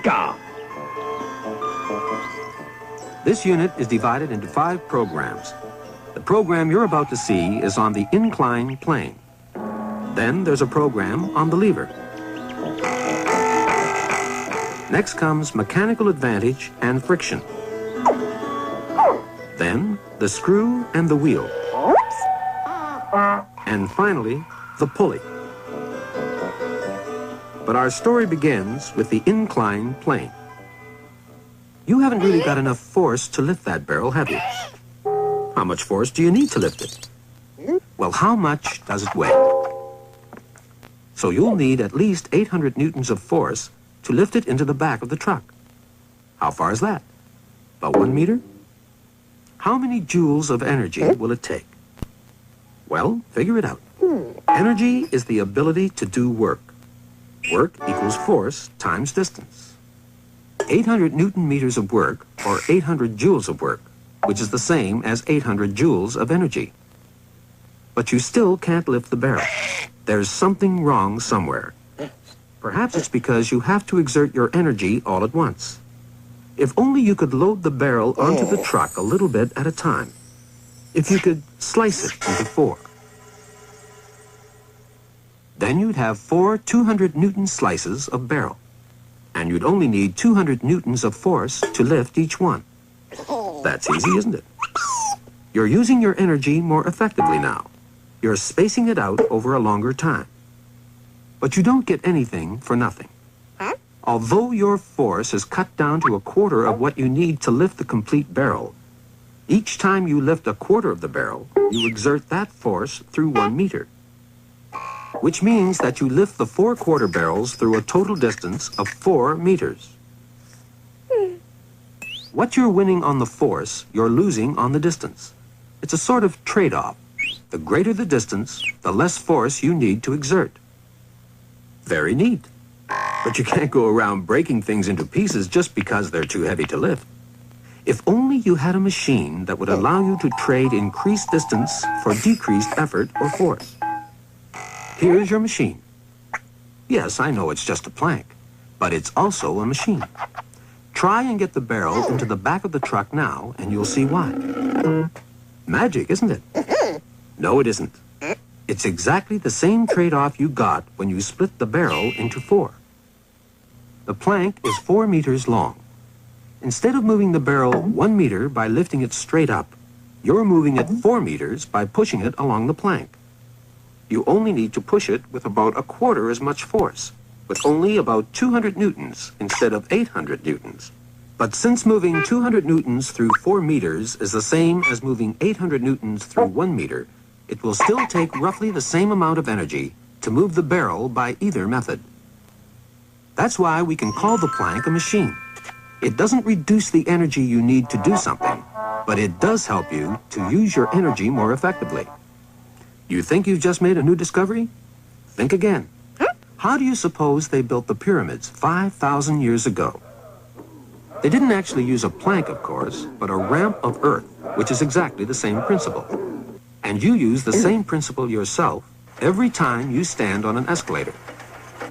Eureka! This unit is divided into 5 programs. The program you're about to see is on the inclined plane. Then there's a program on the lever. Next comes mechanical advantage and friction. Then the screw and the wheel. And finally, the pulley. But our story begins with the inclined plane. You haven't really got enough force to lift that barrel, have you? How much force do you need to lift it? Well, how much does it weigh? So you'll need at least 800 newtons of force to lift it into the back of the truck. How far is that? About 1 meter? How many joules of energy will it take? Well, figure it out. Energy is the ability to do work. Work equals force times distance. 800 newton meters of work, or 800 joules of work, which is the same as 800 joules of energy. But you still can't lift the barrel. There's something wrong somewhere. Perhaps it's because you have to exert your energy all at once. If only you could load the barrel onto the truck a little bit at a time. If you could slice it into 4. Then you'd have 4 200-newton slices of barrel. And you'd only need 200 newtons of force to lift each one. That's easy, isn't it? You're using your energy more effectively now. You're spacing it out over a longer time. But you don't get anything for nothing. Although your force is cut down to a quarter of what you need to lift the complete barrel, each time you lift a quarter of the barrel, you exert that force through 1 meter. Which means that you lift the 4 quarter barrels through a total distance of 4 meters. What you're winning on the force, you're losing on the distance. It's a sort of trade-off. The greater the distance, the less force you need to exert. Very neat. But you can't go around breaking things into pieces just because they're too heavy to lift. If only you had a machine that would allow you to trade increased distance for decreased effort or force. Here's your machine. Yes, I know it's just a plank, but it's also a machine. Try and get the barrel into the back of the truck now, and you'll see why. Magic, isn't it? No, it isn't. It's exactly the same trade-off you got when you split the barrel into 4. The plank is 4 meters long. Instead of moving the barrel 1 meter by lifting it straight up, you're moving it 4 meters by pushing it along the plank. You only need to push it with about a quarter as much force, with only about 200 newtons instead of 800 newtons. But since moving 200 newtons through 4 meters is the same as moving 800 newtons through 1 meter, it will still take roughly the same amount of energy to move the barrel by either method. That's why we can call the plank a machine. It doesn't reduce the energy you need to do something, but it does help you to use your energy more effectively. You think you've just made a new discovery? Think again. How do you suppose they built the pyramids 5,000 years ago? They didn't actually use a plank, of course, but a ramp of earth, which is exactly the same principle. And you use the same principle yourself every time you stand on an escalator.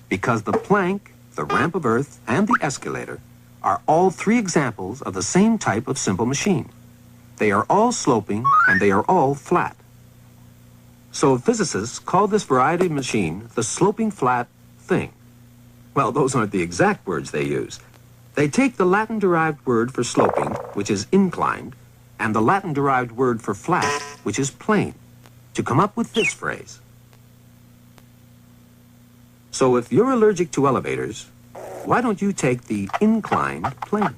Because the plank, the ramp of earth, and the escalator are all 3 examples of the same type of simple machine. They are all sloping, and they are all flat. So physicists call this variety of machine the sloping flat thing. Well, those aren't the exact words they use. They take the Latin-derived word for sloping, which is inclined, and the Latin-derived word for flat, which is plane, to come up with this phrase. So if you're allergic to elevators, why don't you take the inclined plane?